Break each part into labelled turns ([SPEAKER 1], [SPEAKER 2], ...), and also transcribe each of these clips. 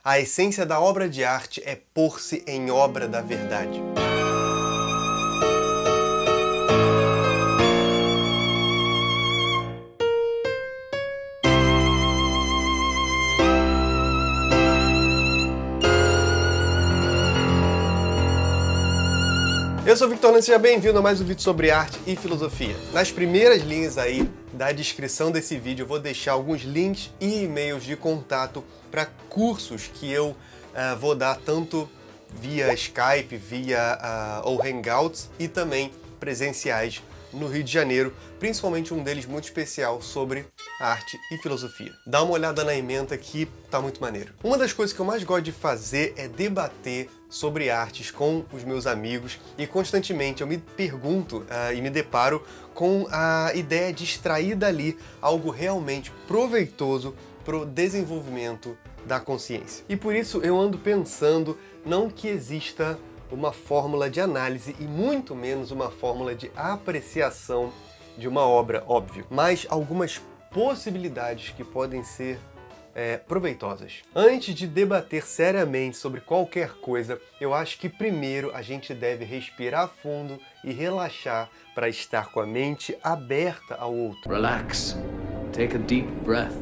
[SPEAKER 1] A essência da obra de arte é pôr-se em obra da verdade. Eu sou o Victor Lance, seja bem-vindo a mais um vídeo sobre arte e filosofia. Nas primeiras linhas aí da descrição desse vídeo eu vou deixar alguns links e e-mails de contato para cursos que eu vou dar tanto via Skype, via ou Hangouts e também presenciais no Rio de Janeiro, principalmente um deles muito especial sobre arte e filosofia. Dá uma olhada na ementa que tá muito maneiro. Uma das coisas que eu mais gosto de fazer é debater sobre artes com os meus amigos e constantemente eu me pergunto e me deparo com a ideia de extrair dali algo realmente proveitoso para o desenvolvimento da consciência. E por isso eu ando pensando não que exista uma fórmula de análise e muito menos uma fórmula de apreciação de uma obra, óbvio, mas algumas possibilidades que podem ser proveitosas. Antes de debater seriamente sobre qualquer coisa, eu acho que primeiro a gente deve respirar fundo e relaxar para estar com a mente aberta ao outro.
[SPEAKER 2] Relax. Take a deep breath.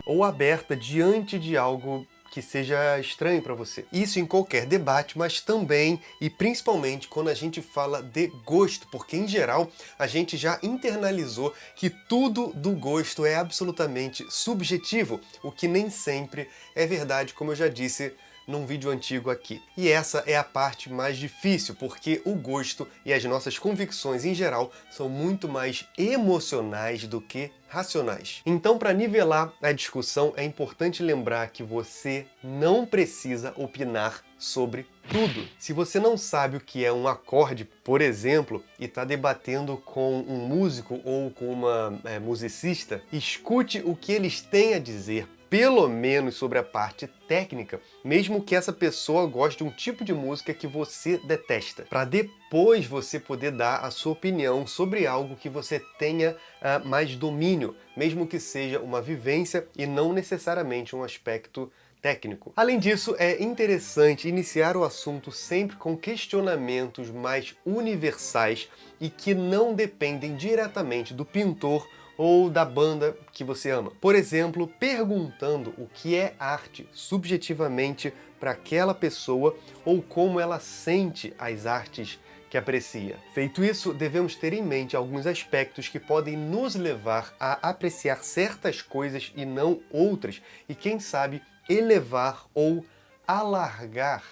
[SPEAKER 1] Ou aberta diante de algo que seja estranho para você. Isso em qualquer debate, mas também e principalmente quando a gente fala de gosto, porque em geral a gente já internalizou que tudo do gosto é absolutamente subjetivo, o que nem sempre é verdade, como eu já disse num vídeo antigo aqui. E essa é a parte mais difícil, porque o gosto e as nossas convicções em geral são muito mais emocionais do que racionais. Então, para nivelar a discussão, é importante lembrar que você não precisa opinar sobre tudo. Se você não sabe o que é um acorde, por exemplo, e está debatendo com um músico ou com uma musicista, escute o que eles têm a dizer, pelo menos sobre a parte técnica, mesmo que essa pessoa goste de um tipo de música que você detesta, para depois você poder dar a sua opinião sobre algo que você tenha mais domínio, mesmo que seja uma vivência e não necessariamente um aspecto técnico. Além disso, é interessante iniciar o assunto sempre com questionamentos mais universais e que não dependem diretamente do pintor ou da banda que você ama. Por exemplo, perguntando o que é arte subjetivamente para aquela pessoa ou como ela sente as artes que aprecia. Feito isso, devemos ter em mente alguns aspectos que podem nos levar a apreciar certas coisas e não outras, e quem sabe elevar ou alargar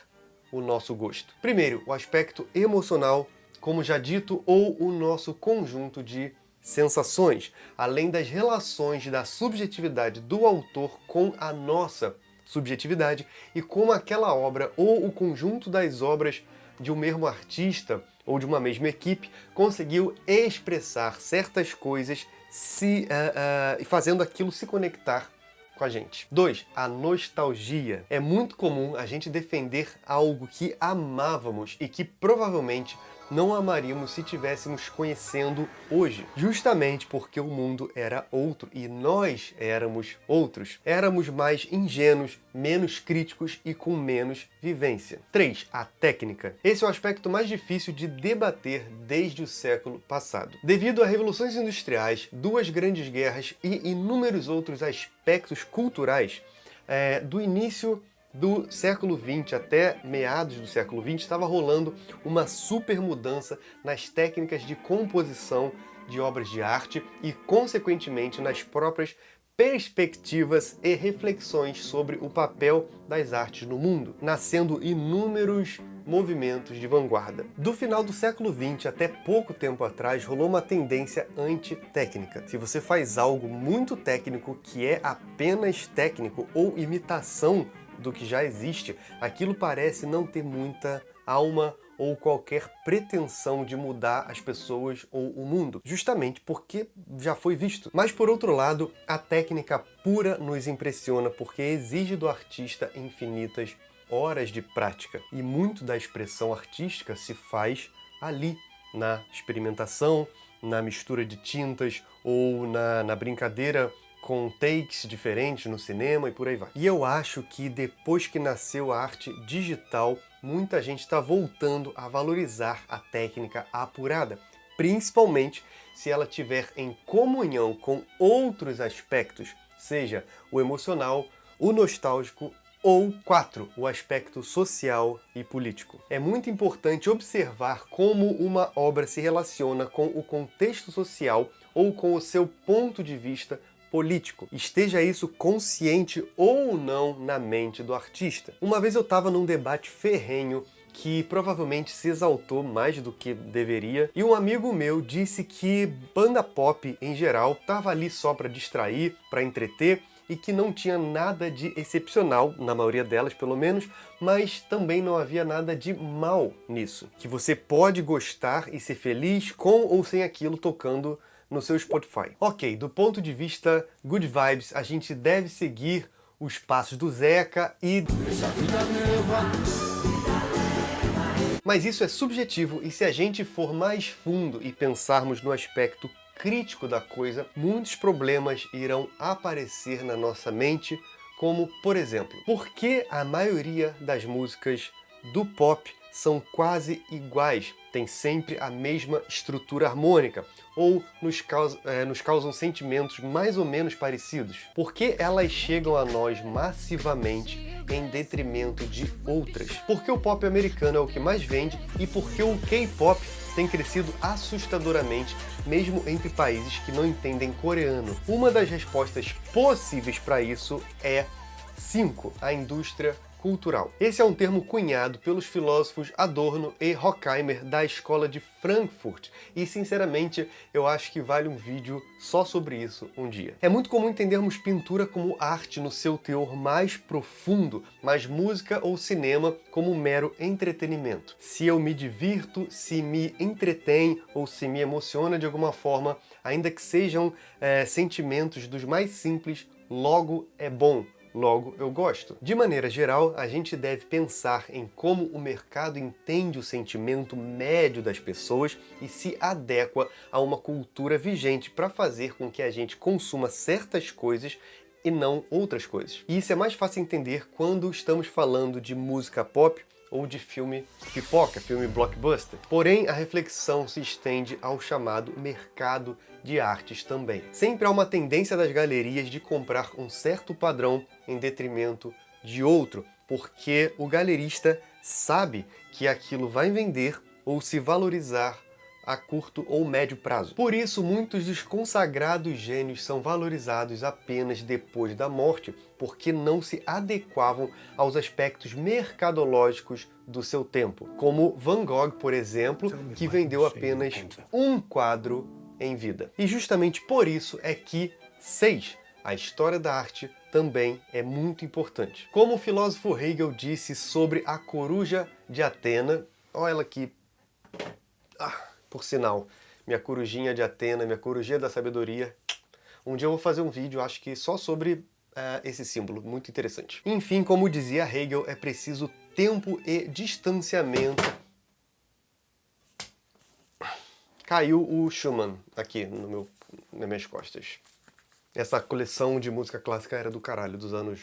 [SPEAKER 1] o nosso gosto. Primeiro, o aspecto emocional, como já dito, ou o nosso conjunto de sensações, além das relações da subjetividade do autor com a nossa subjetividade e como aquela obra ou o conjunto das obras de um mesmo artista ou de uma mesma equipe conseguiu expressar certas coisas e fazendo aquilo se conectar com a gente. 2. A nostalgia. É muito comum a gente defender algo que amávamos e que provavelmente não amaríamos se tivéssemos conhecendo hoje. Justamente porque o mundo era outro e nós éramos outros. Éramos mais ingênuos, menos críticos e com menos vivência. 3. A técnica. Esse é o aspecto mais difícil de debater desde o século passado. Devido a revoluções industriais, duas grandes guerras e inúmeros outros aspectos culturais, do início do século XX até meados do século XX, estava rolando uma super mudança nas técnicas de composição de obras de arte e, consequentemente, nas próprias perspectivas e reflexões sobre o papel das artes no mundo, nascendo inúmeros movimentos de vanguarda. Do final do século XX até pouco tempo atrás, rolou uma tendência antitécnica. Se você faz algo muito técnico, que é apenas técnico ou imitação do que já existe, aquilo parece não ter muita alma ou qualquer pretensão de mudar as pessoas ou o mundo, justamente porque já foi visto. Mas por outro lado, a técnica pura nos impressiona porque exige do artista infinitas horas de prática, e muito da expressão artística se faz ali, na experimentação, na mistura de tintas ou na brincadeira com takes diferentes no cinema e por aí vai. E eu acho que depois que nasceu a arte digital, muita gente está voltando a valorizar a técnica apurada, principalmente se ela tiver em comunhão com outros aspectos, seja o emocional, o nostálgico ou 4, o aspecto social e político. É muito importante observar como uma obra se relaciona com o contexto social ou com o seu ponto de vista político. Esteja isso consciente ou não na mente do artista. Uma vez eu estava num debate ferrenho que provavelmente se exaltou mais do que deveria, e um amigo meu disse que banda pop, em geral, estava ali só para distrair, para entreter, e que não tinha nada de excepcional, na maioria delas pelo menos, mas também não havia nada de mal nisso. Que você pode gostar e ser feliz com ou sem aquilo tocando no seu Spotify. Ok, do ponto de vista good vibes, a gente deve seguir os passos do Zeca e... Mas isso é subjetivo, e se a gente for mais fundo e pensarmos no aspecto crítico da coisa, muitos problemas irão aparecer na nossa mente, como, por exemplo, por que a maioria das músicas do pop são quase iguais, tem sempre a mesma estrutura harmônica, ou nos causam sentimentos mais ou menos parecidos? Por que elas chegam a nós massivamente em detrimento de outras? Por que o pop americano é o que mais vende e por que o K-pop tem crescido assustadoramente, mesmo entre países que não entendem coreano? Uma das respostas possíveis para isso é 5. A indústria cultural. Esse é um termo cunhado pelos filósofos Adorno e Horkheimer da escola de Frankfurt, e sinceramente eu acho que vale um vídeo só sobre isso um dia. É muito comum entendermos pintura como arte no seu teor mais profundo, mas música ou cinema como mero entretenimento. Se eu me divirto, se me entretém ou se me emociona de alguma forma, ainda que sejam sentimentos dos mais simples, logo é bom. Logo, eu gosto. De maneira geral, a gente deve pensar em como o mercado entende o sentimento médio das pessoas e se adequa a uma cultura vigente para fazer com que a gente consuma certas coisas e não outras coisas. E isso é mais fácil entender quando estamos falando de música pop ou de filme pipoca, filme blockbuster. Porém, a reflexão se estende ao chamado mercado de artes também. Sempre há uma tendência das galerias de comprar um certo padrão em detrimento de outro, porque o galerista sabe que aquilo vai vender ou se valorizar a curto ou médio prazo. Por isso, muitos dos consagrados gênios são valorizados apenas depois da morte, porque não se adequavam aos aspectos mercadológicos do seu tempo. Como Van Gogh, por exemplo, que vendeu apenas um quadro em vida. E justamente por isso é que 6. A história da arte também é muito importante. Como o filósofo Hegel disse sobre a coruja de Atena, olha ela aqui. Por sinal, minha corujinha de Atena, minha corujinha da sabedoria. Um dia eu vou fazer um vídeo, acho que só sobre esse símbolo, muito interessante. Enfim, como dizia Hegel, é preciso tempo e distanciamento. Caiu o Schumann aqui nas minhas costas. Essa coleção de música clássica era do caralho, dos anos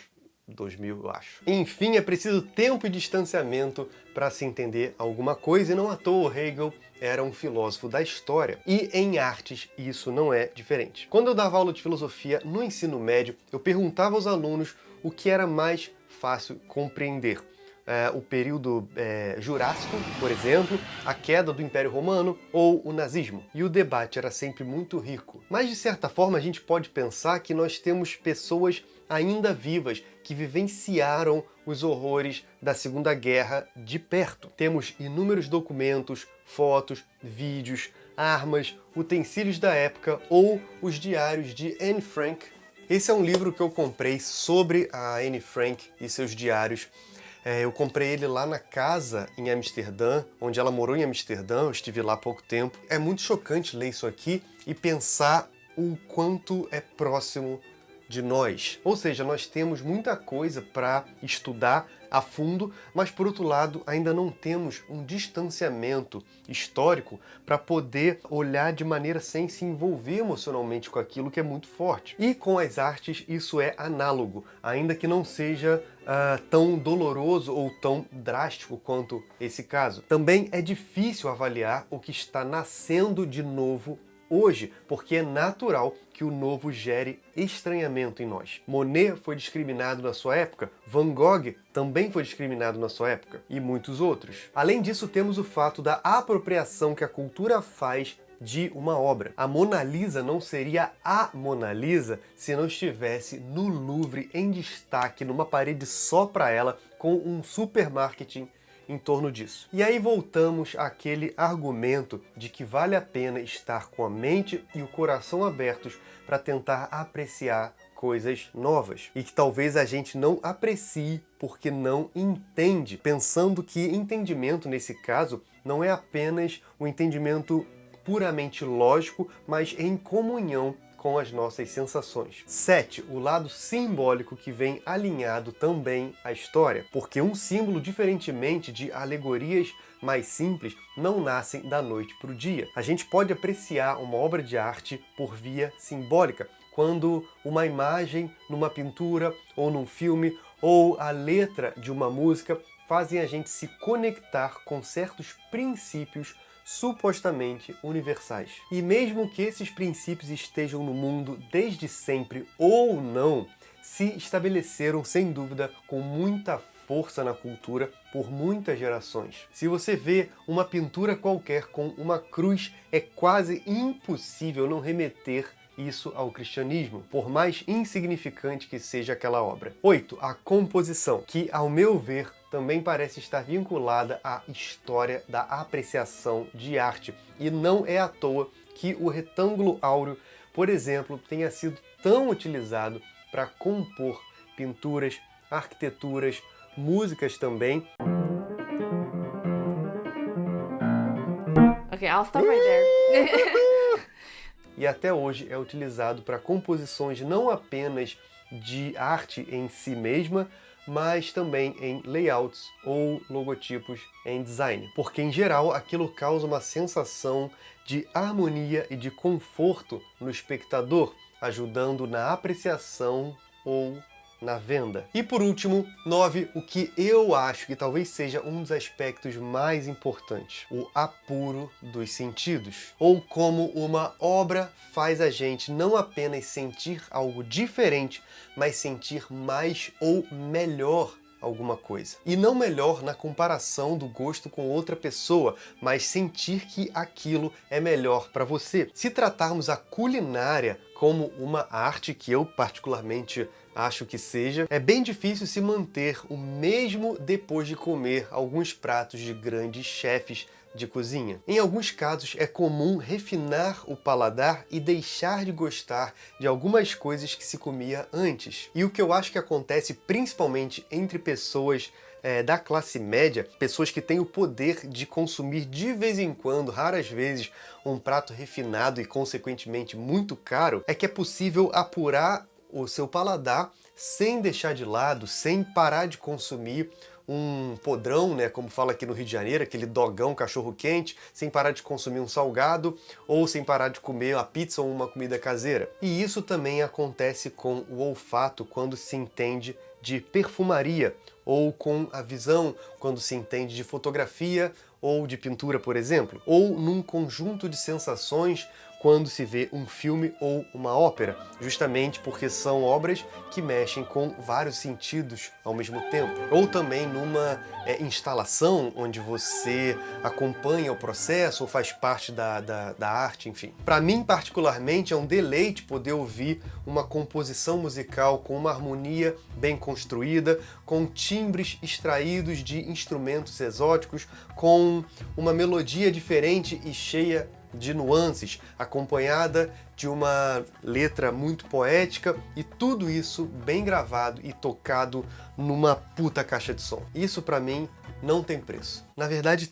[SPEAKER 1] 2000, eu acho. Enfim, é preciso tempo e distanciamento para se entender alguma coisa, e não à toa Hegel era um filósofo da história. E em artes isso não é diferente. Quando eu dava aula de filosofia no ensino médio, eu perguntava aos alunos o que era mais fácil compreender. O período Jurássico, por exemplo, a queda do Império Romano ou o nazismo. E o debate era sempre muito rico. Mas, de certa forma, a gente pode pensar que nós temos pessoas ainda vivas que vivenciaram os horrores da Segunda Guerra de perto. Temos inúmeros documentos, fotos, vídeos, armas, utensílios da época ou os diários de Anne Frank. Esse é um livro que eu comprei sobre a Anne Frank e seus diários. Eu comprei ele lá na casa em Amsterdã, onde ela morou em Amsterdã, eu estive lá há pouco tempo. É muito chocante ler isso aqui e pensar o quanto é próximo de nós. Ou seja, nós temos muita coisa para estudar a fundo, mas por outro lado ainda não temos um distanciamento histórico para poder olhar de maneira sem se envolver emocionalmente com aquilo que é muito forte. E com as artes isso é análogo, ainda que não seja tão doloroso ou tão drástico quanto esse caso. Também é difícil avaliar o que está nascendo de novo hoje, porque é natural que o novo gere estranhamento em nós. Monet foi discriminado na sua época, Van Gogh também foi discriminado na sua época, e muitos outros. Além disso, temos o fato da apropriação que a cultura faz de uma obra. A Mona Lisa não seria a Mona Lisa se não estivesse no Louvre em destaque, numa parede só para ela, com um super marketing em torno disso. E aí voltamos àquele argumento de que vale a pena estar com a mente e o coração abertos para tentar apreciar coisas novas. E que talvez a gente não aprecie porque não entende, pensando que entendimento nesse caso não é apenas um entendimento puramente lógico, mas em comunhão com as nossas sensações. 7. O lado simbólico que vem alinhado também à história, porque um símbolo, diferentemente de alegorias mais simples, não nascem da noite para o dia. A gente pode apreciar uma obra de arte por via simbólica, quando uma imagem numa pintura ou num filme ou a letra de uma música fazem a gente se conectar com certos princípios supostamente universais. E mesmo que esses princípios estejam no mundo desde sempre ou não, se estabeleceram sem dúvida com muita força na cultura por muitas gerações. Se você vê uma pintura qualquer com uma cruz, é quase impossível não remeter isso ao cristianismo, por mais insignificante que seja aquela obra. 8. A composição, que, ao meu ver, também parece estar vinculada à história da apreciação de arte. E não é à toa que o retângulo áureo, por exemplo, tenha sido tão utilizado para compor pinturas, arquiteturas, músicas também.
[SPEAKER 3] Okay, I'll stop right there.
[SPEAKER 1] E até hoje é utilizado para composições não apenas de arte em si mesma, mas também em layouts ou logotipos em design. Porque, em geral, aquilo causa uma sensação de harmonia e de conforto no espectador, ajudando na apreciação ou na venda. E por último, 9, o que eu acho que talvez seja um dos aspectos mais importantes, o apuro dos sentidos. Ou como uma obra faz a gente não apenas sentir algo diferente, mas sentir mais ou melhor alguma coisa. E não melhor na comparação do gosto com outra pessoa, mas sentir que aquilo é melhor para você. Se tratarmos a culinária como uma arte, que eu particularmente acho que seja, é bem difícil se manter o mesmo depois de comer alguns pratos de grandes chefes de cozinha. Em alguns casos é comum refinar o paladar e deixar de gostar de algumas coisas que se comia antes. E o que eu acho que acontece principalmente entre pessoas da classe média, pessoas que têm o poder de consumir de vez em quando, raras vezes, um prato refinado e consequentemente muito caro, é que é possível apurar o seu paladar sem deixar de lado, sem parar de consumir um podrão, né, como fala aqui no Rio de Janeiro, aquele dogão cachorro-quente, sem parar de consumir um salgado ou sem parar de comer uma pizza ou uma comida caseira. E isso também acontece com o olfato quando se entende de perfumaria, ou com a visão quando se entende de fotografia ou de pintura, por exemplo, ou num conjunto de sensações quando se vê um filme ou uma ópera, justamente porque são obras que mexem com vários sentidos ao mesmo tempo. Ou também numa instalação onde você acompanha o processo ou faz parte da arte, enfim. Para mim, particularmente, é um deleite poder ouvir uma composição musical com uma harmonia bem construída, com timbres extraídos de instrumentos exóticos, com uma melodia diferente e cheia de nuances, acompanhada de uma letra muito poética e tudo isso bem gravado e tocado numa puta caixa de som. Isso pra mim não tem preço. Na verdade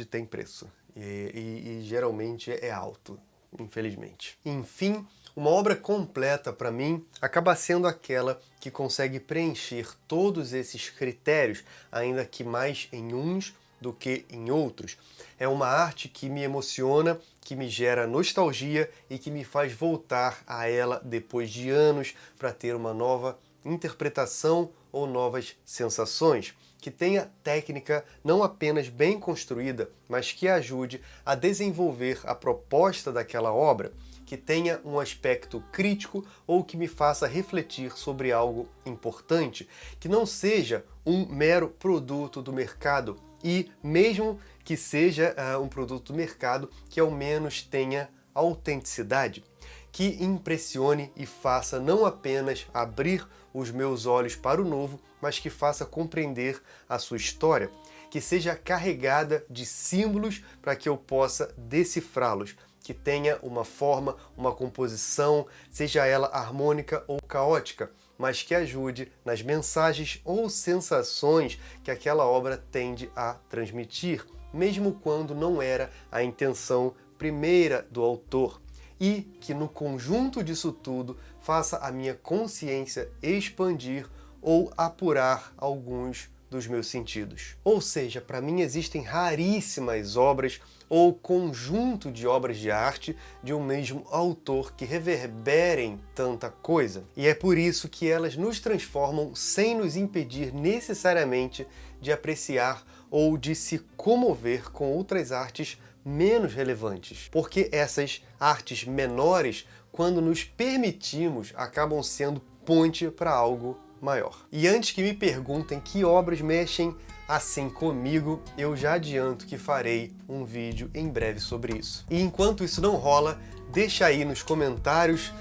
[SPEAKER 1] tem preço. E geralmente é alto, infelizmente. Enfim, Uma obra completa, para mim, acaba sendo aquela que consegue preencher todos esses critérios, ainda que mais em uns do que em outros. É uma arte que me emociona, que me gera nostalgia e que me faz voltar a ela depois de anos para ter uma nova interpretação ou novas sensações, que tenha técnica não apenas bem construída, mas que ajude a desenvolver a proposta daquela obra, que tenha um aspecto crítico ou que me faça refletir sobre algo importante, que não seja um mero produto do mercado e, mesmo que seja um produto do mercado, que ao menos tenha autenticidade, que impressione e faça não apenas abrir os meus olhos para o novo, mas que faça compreender a sua história, que seja carregada de símbolos para que eu possa decifrá-los, que tenha uma forma, uma composição, seja ela harmônica ou caótica, mas que ajude nas mensagens ou sensações que aquela obra tende a transmitir, mesmo quando não era a intenção primeira do autor, e que no conjunto disso tudo faça a minha consciência expandir ou apurar alguns dos meus sentidos. Ou seja, para mim existem raríssimas obras ou conjunto de obras de arte de um mesmo autor que reverberem tanta coisa. E é por isso que elas nos transformam sem nos impedir necessariamente de apreciar ou de se comover com outras artes menos relevantes. Porque essas artes menores, quando nos permitimos, acabam sendo ponte para algo maior. E antes que me perguntem que obras mexem assim comigo, eu já adianto que farei um vídeo em breve sobre isso. E enquanto isso não rola, deixa aí nos comentários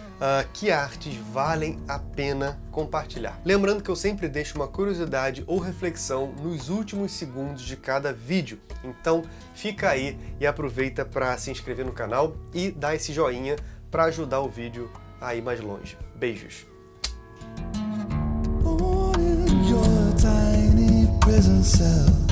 [SPEAKER 1] que artes valem a pena compartilhar. Lembrando que eu sempre deixo uma curiosidade ou reflexão nos últimos segundos de cada vídeo. Então fica aí e aproveita para se inscrever no canal e dar esse joinha para ajudar o vídeo a ir mais longe. Beijos!
[SPEAKER 4] Prison cell.